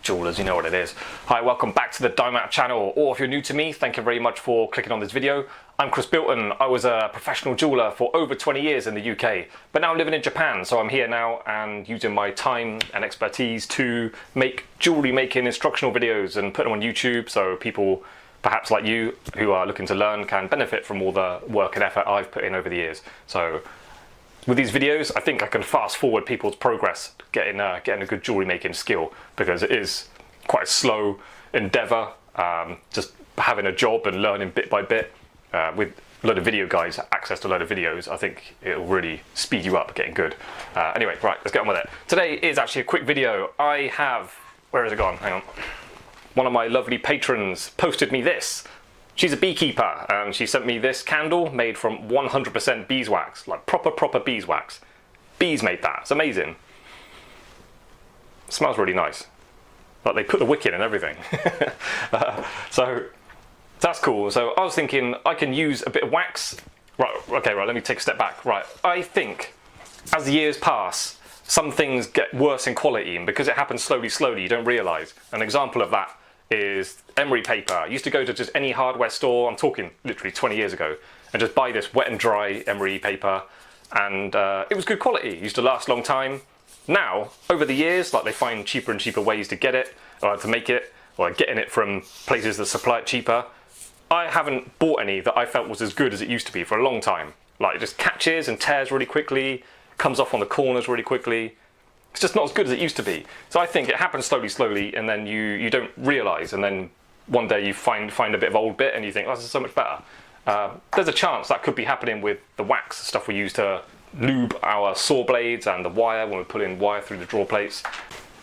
Jewelers, you know what it is. Hi, welcome back to the Diamond channel, or if you're new to me, thank you very much for clicking on this video. I'm Chris Bilton. I was a professional jeweler for over 20 years in the UK, but now I'm living in Japan, so I'm here now and using my time and expertise to make jewellery making instructional videos and put them on YouTube so people, perhaps like you, who are looking to learn can benefit from all the work and effort I've put in over the years. So with these videos, I think I can fast forward people's progress getting a good jewellery making skill, because it is quite a slow endeavour, just having a job and learning bit by bit. With a load of video guys, access to a load of videos, I think it'll really speed you up getting good. Anyway, right, let's get on with it. Today is actually a quick video. I have, where has it gone? Hang on. One of my lovely patrons posted me this. She's a beekeeper and she sent me this candle made from 100% beeswax, like proper beeswax. Bees made that, it's amazing. It smells really nice. Like they put the wick in and everything. So that's cool. So I was thinking I can use a bit of wax. Right, okay, right, let me take a step back. Right, I think as the years pass, some things get worse in quality, and because it happens slowly, you don't realise. An example of that is emery paper. I used to go to just any hardware store, I'm talking literally 20 years ago, and just buy this wet and dry emery paper, and it was good quality. It used to last a long time. Now, over the years, like they find cheaper and cheaper ways to get it, or to make it, or getting it from places that supply it cheaper. I haven't bought any that I felt was as good as it used to be for a long time. Like it just catches and tears really quickly, comes off on the corners really quickly. It's just not as good as it used to be. So I think it happens slowly, and then you don't realise, and then one day you find a bit of old bit and you think, oh, this is so much better. There's a chance that could be happening with the wax, stuff we use to lube our saw blades and the wire when we're putting wire through the draw plates.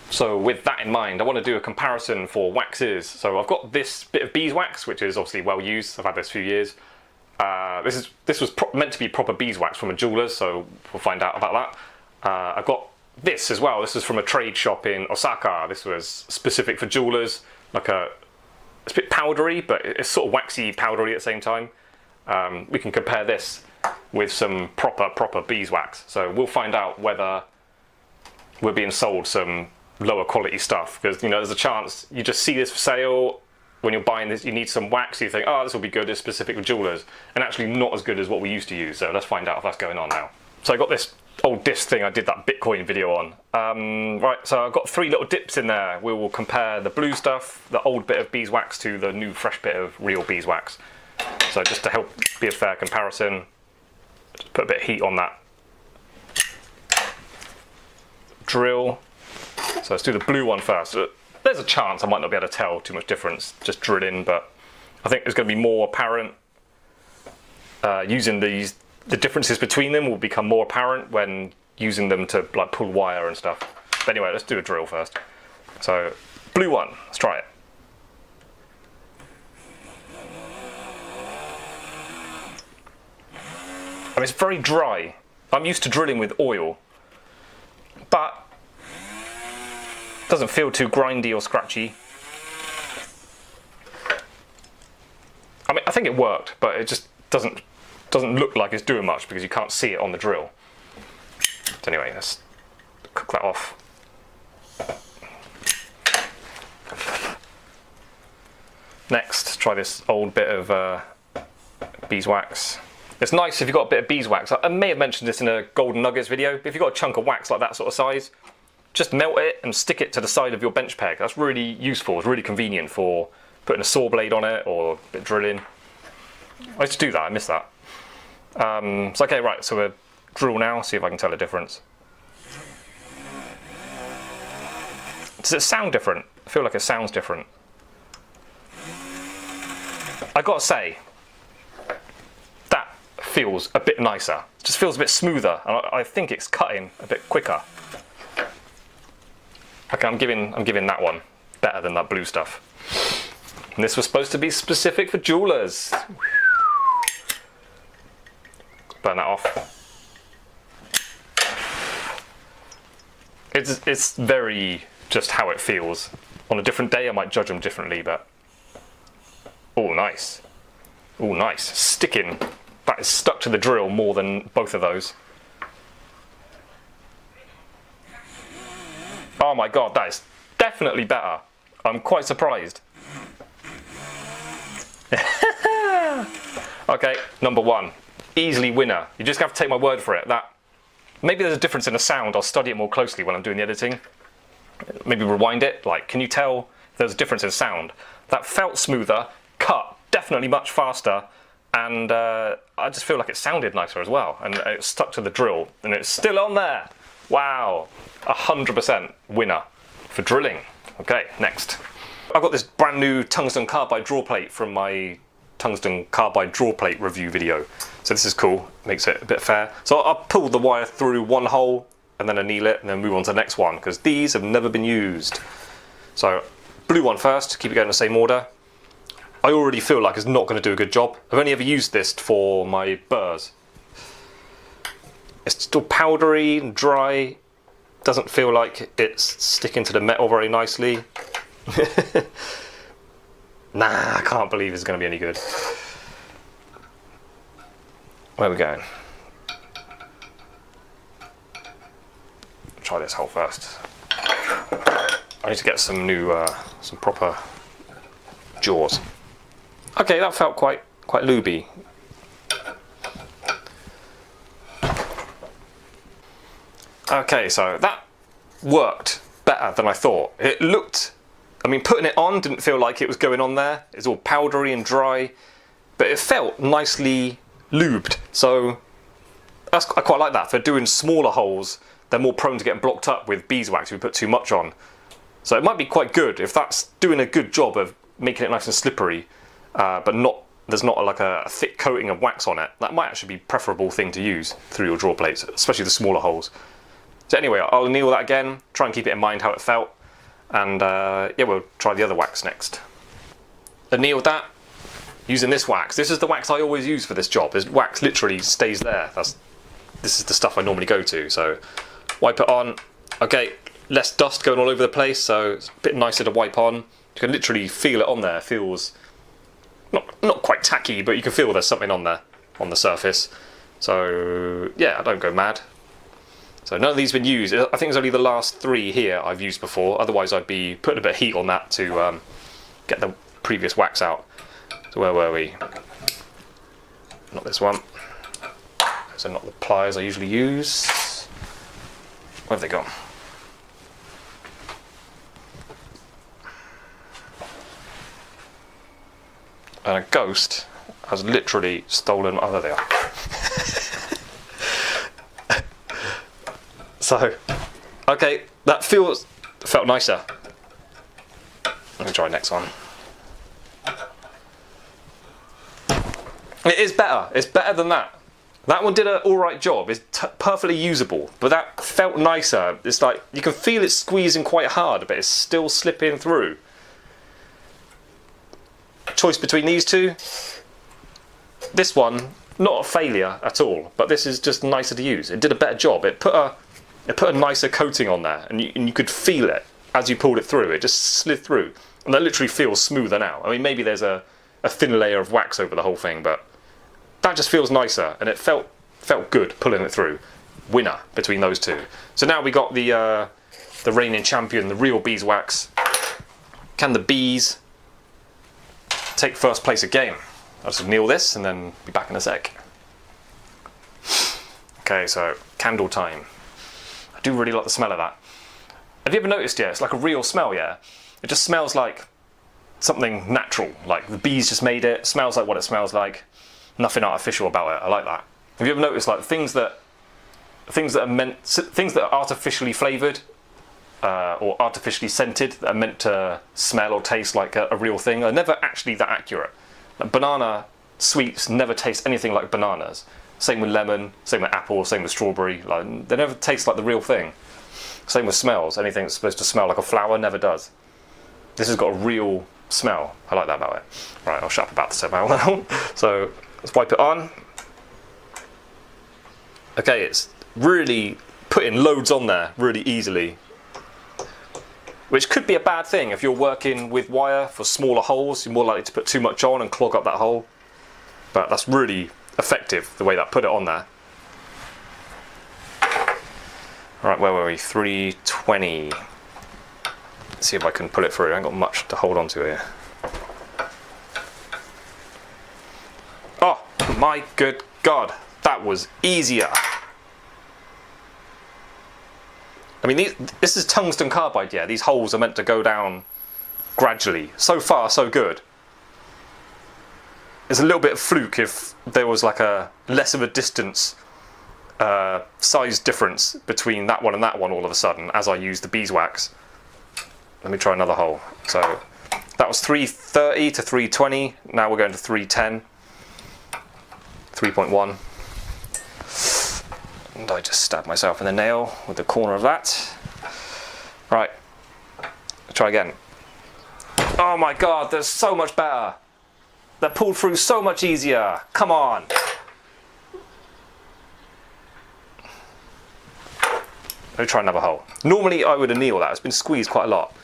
So with that in mind, I want to do a comparison for waxes. So I've got this bit of beeswax, which is obviously well used. I've had this a few years. This was meant to be proper beeswax from a jeweller's, so we'll find out about that. I've got this as well. This is from a trade shop in Osaka. This was specific for jewellers, it's a bit powdery, but it's sort of waxy powdery at the same time. We can compare this with some proper beeswax. So we'll find out whether we're being sold some lower quality stuff, because there's a chance you just see this for sale when you're buying this, you need some wax, you think, oh, this will be good, it's specific for jewellers, and actually not as good as what we used to use. So let's find out if that's going on now. So I got this old disc thing I did that Bitcoin video on. Right, so I've got 3 little dips in there. We will compare the blue stuff, the old bit of beeswax, to the new fresh bit of real beeswax. So just to help be a fair comparison, just put a bit of heat on that drill. So let's do the blue one first. There's a chance I might not be able to tell too much difference just drilling, but I think it's going to be more apparent. Using the differences between them will become more apparent when using them to like pull wire and stuff. But anyway, let's do a drill first. So blue one, let's try it. I mean, it's very dry. I'm used to drilling with oil, but doesn't feel too grindy or scratchy. I mean, I think it worked, but it just doesn't look like it's doing much because you can't see it on the drill. So anyway, let's cook that off. Next, try this old bit of beeswax. It's nice if you've got a bit of beeswax. I may have mentioned this in a golden nuggets video, but if you've got a chunk of wax like that sort of size, just melt it and stick it to the side of your bench peg. That's really useful. It's really convenient for putting a saw blade on it or a bit of drilling. I used to do that, I miss that. So okay, right, so we'll drill now, see if I can tell a difference. Does it sound different? I feel like it sounds different. I gotta say, that feels a bit nicer. It just feels a bit smoother, and I think it's cutting a bit quicker. Okay, I'm giving that one better than that blue stuff. And this was supposed to be specific for jewellers. Burn that off. It's very just how it feels. On a different day I might judge them differently, but oh nice. Oh nice. Sticking. That is stuck to the drill more than both of those. Oh my god, definitely better. I'm quite surprised. Okay, number 1. Easily winner. You just have to take my word for it. That maybe there's a difference in the sound. I'll study it more closely when I'm doing the editing. Maybe rewind it. Like, can you tell there's a difference in sound? That felt smoother, cut definitely much faster, and I just feel like it sounded nicer as well. And it stuck to the drill, and it's still on there. Wow, 100% winner for drilling. Okay, next. I've got this brand new tungsten carbide draw plate from my tungsten carbide draw plate review video. So this is cool, makes it a bit fair. So I'll pull the wire through one hole and then anneal it and then move on to the next one, because these have never been used. So blue one first, keep it going in the same order. I already feel like it's not going to do a good job. I've only ever used this for my burrs. It's still powdery and dry. Doesn't feel like it's sticking to the metal very nicely. Nah, I can't believe it's going to be any good. Where are we going? Try this hole first. I need to get some new, some proper jaws. Okay, that felt quite lubey. Okay, so that worked better than I thought. It looked, I mean, putting it on didn't feel like it was going on there. It's all powdery and dry, but it felt nicely lubed. So I quite like that. For doing smaller holes, they're more prone to getting blocked up with beeswax if you put too much on. So it might be quite good if that's doing a good job of making it nice and slippery, but there's not like a thick coating of wax on it. That might actually be a preferable thing to use through your draw plates, especially the smaller holes. So anyway, I'll anneal that again, try and keep it in mind how it felt, and yeah, we'll try the other wax next. Annealed that using this wax. This is the wax I always use for this job. This wax literally stays there. This is the stuff I normally go to. So wipe it on. Okay, less dust going all over the place, so it's a bit nicer to wipe on. You can literally feel it on there. It feels not quite tacky, but you can feel there's something on there on the surface. So yeah, I don't go mad. So none of these have been used. I think it's only the last 3 here I've used before. Otherwise I'd be putting a bit of heat on that to get the previous wax out. So where were we? Not this one. Those are not the pliers I usually use. Where have they gone? And a ghost has literally stolen. Oh, there they are. So, okay, that felt nicer. Let me try next one. It is better. It's better than that. That one did an alright job. It's perfectly usable, but that felt nicer. It's like you can feel it squeezing quite hard, but it's still slipping through. Choice between these two. This one, not a failure at all, but this is just nicer to use. It did a better job. It put a nicer coating on there, and you could feel it as you pulled it through. It just slid through, and that literally feels smoother now. I mean, maybe there's a thin layer of wax over the whole thing, but that just feels nicer, and it felt good pulling it through. Winner between those two. So now we got the reigning champion, the real beeswax. Can the bees take first place again? I'll just anneal this and then be back in a sec. Okay, so candle time. I do really like the smell of that. Have you ever noticed, yeah, it's like a real smell, yeah? It just smells like something natural, like the bees just made it, smells like what it smells like. Nothing artificial about it. I like that. Have you ever noticed like things that are artificially flavoured or artificially scented that are meant to smell or taste like a real thing are never actually that accurate. Like banana sweets never taste anything like bananas. Same with lemon, same with apple, same with strawberry. Like, they never taste like the real thing. Same with smells. Anything that's supposed to smell like a flower never does. This has got a real smell. I like that about it. Right, I'll shut up about the smell now. So let's wipe it on. Okay, it's really putting loads on there really easily, which could be a bad thing if you're working with wire for smaller holes. You're more likely to put too much on and clog up that hole. But that's really effective, the way that put it on there. Alright, where were we? 320. Let's see if I can pull it through. I ain't got much to hold on to here. Oh my good God, that was easier. I mean, this is tungsten carbide, yeah. These holes are meant to go down gradually. So far, so good. There's a little bit of fluke if there was like a less of a distance size difference between that one and that one all of a sudden as I use the beeswax. Let me try another hole. So that was 330 to 320. Now we're going to 310. 3.1. And I just stabbed myself in the nail with the corner of that. Right, try again. Oh my God, that's so much better. That pulled through so much easier. Come on. Let me try another hole. Normally I would anneal that. It's been squeezed quite a lot.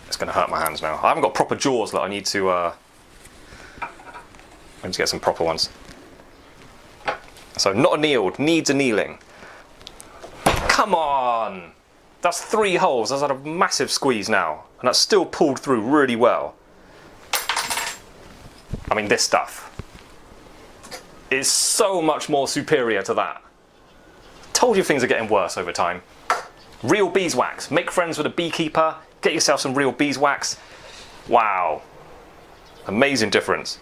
It's going to hurt my hands now. I haven't got proper jaws that I need to get some proper ones. So not annealed, needs annealing. Come on! That's 3 holes. That's had a massive squeeze now. And that's still pulled through really well. I mean, this stuff is so much more superior to that. Told you things are getting worse over time. Real beeswax. Make friends with a beekeeper. Get yourself some real beeswax. Wow. Amazing difference.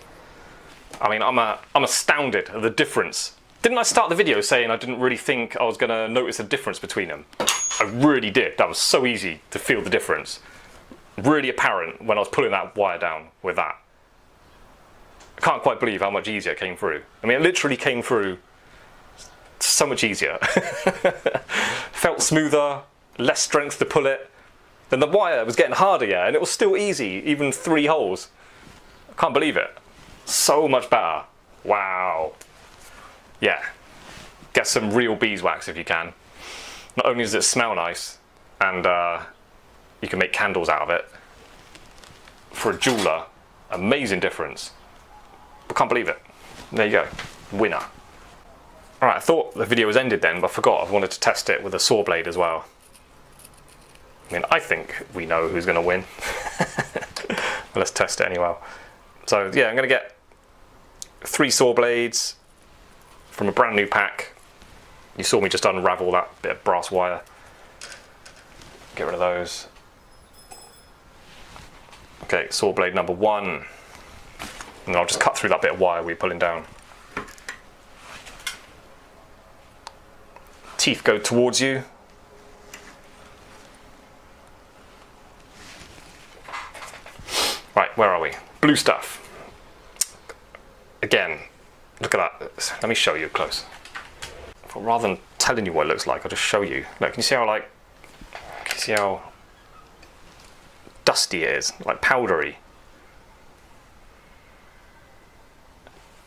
I mean, I'm astounded at the difference. Didn't I start the video saying I didn't really think I was going to notice a difference between them? I really did. That was so easy to feel the difference. Really apparent when I was pulling that wire down with that. I can't quite believe how much easier it came through. I mean, it literally came through so much easier. Felt smoother, less strength to pull it. Then the wire was getting harder, yeah, and it was still easy, even 3 holes. I can't believe it. So much better. Wow. Yeah. Get some real beeswax if you can. Not only does it smell nice, and you can make candles out of it. For a jeweller, amazing difference. I can't believe it. There you go. Winner. Alright, I thought the video was ended then, but I forgot I wanted to test it with a saw blade as well. I mean, I think we know who's going to win. Let's test it anyway. So yeah, I'm going to get 3 saw blades from a brand new pack. You saw me just unravel that bit of brass wire. Get rid of those. Okay, saw blade number 1. And I'll just cut through that bit of wire we're pulling down. Teeth go towards you. Right, where are we? Blue stuff. Again, look at that. Let me show you close. But rather than telling you what it looks like, I'll just show you. Look, can you see how dusty it is? Like powdery.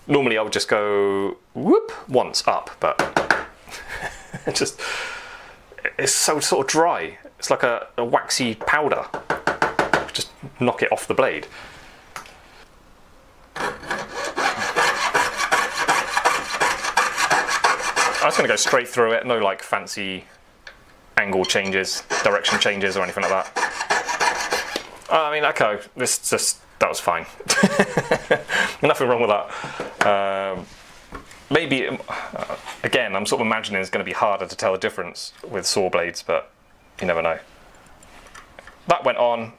Normally I would just go whoop once up, but it's so sort of dry. It's like a waxy powder. Just knock it off the blade. I'm just going to go straight through it, no like fancy angle changes, direction changes or anything like that. I mean, okay, that was fine. Nothing wrong with that. Maybe, again, I'm sort of imagining it's going to be harder to tell the difference with saw blades, but you never know. That went on.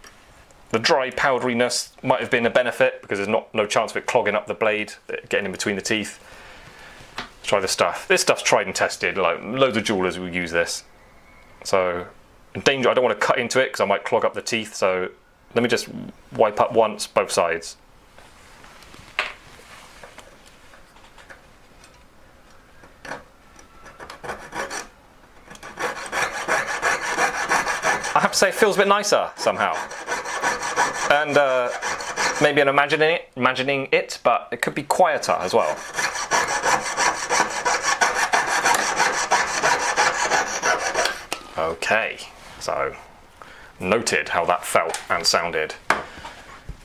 The dry powderiness might have been a benefit because there's no chance of it clogging up the blade, getting in between the teeth. Let's try this stuff. This stuff's tried and tested, like loads of jewellers will use this. So, in danger, I don't want to cut into it because I might clog up the teeth, so let me just wipe up once, both sides. I have to say it feels a bit nicer somehow. And maybe I'm imagining it, but it could be quieter as well. Okay, so noted how that felt and sounded.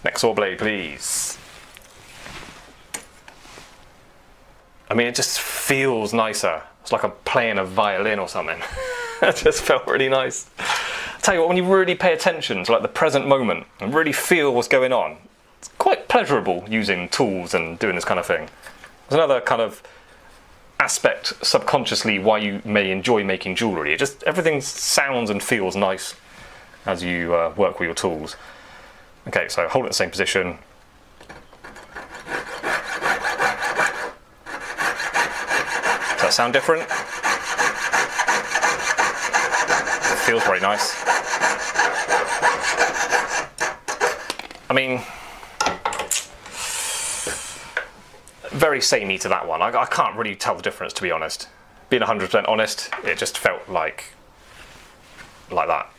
Next saw blade, please. I mean, it just feels nicer. It's like I'm playing a violin or something. It just felt really nice. Tell you what, when you really pay attention to like the present moment and really feel what's going on, it's quite pleasurable using tools and doing this kind of thing. There's another kind of aspect subconsciously why you may enjoy making jewellery. It just, everything sounds and feels nice as you work with your tools. Okay, so hold it in the same position. Does that sound different? It feels very nice. I mean, very samey to that one. I can't really tell the difference, to be honest. Being 100% honest, it just felt like that.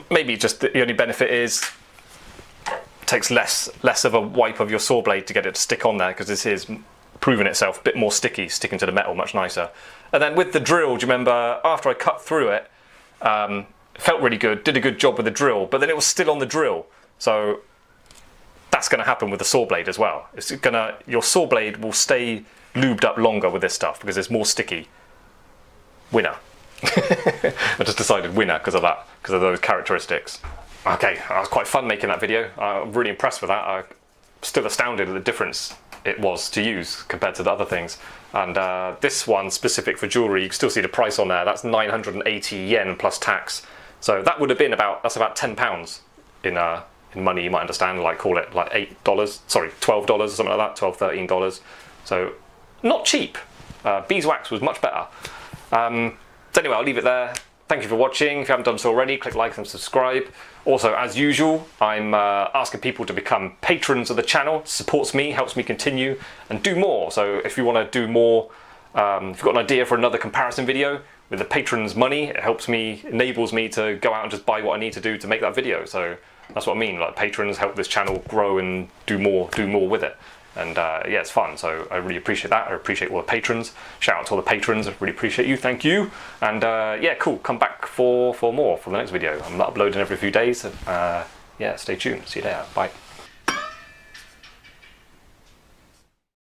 Maybe just the only benefit is it takes less of a wipe of your saw blade to get it to stick on there, because this is proven itself a bit more sticky, sticking to the metal much nicer. And then with the drill, do you remember after I cut through it, it felt really good, did a good job with the drill, but then it was still on the drill. So that's going to happen with the saw blade as well. Your saw blade will stay lubed up longer with this stuff because it's more sticky. Winner. I just decided winner because of that, because of those characteristics. Okay, that was quite fun making that video. I'm really impressed with that. I'm still astounded at the difference it was to use compared to the other things. And this one specific for jewellery, you can still see the price on there. That's 980 yen plus tax. So that would have been that's about £10 in money, you might understand, like call it like $8, sorry, $12 or something like that, $12, $13. So not cheap. Beeswax was much better. So anyway, I'll leave it there. Thank you for watching. If you haven't done so already, click like and subscribe. Also, as usual, I'm asking people to become patrons of the channel. It supports me, helps me continue and do more. So if you want to do more, if you've got an idea for another comparison video with the patrons' money, it helps me, enables me to go out and just buy what I need to do to make that video. So that's what I mean, like patrons help this channel grow and do more with it. And yeah, it's fun, so I really appreciate that. I appreciate all the patrons. Shout out to all the patrons, I really appreciate you, thank you. And yeah, cool, come back for more for the next video. I'm not uploading every few days. Yeah, stay tuned, see you later, bye.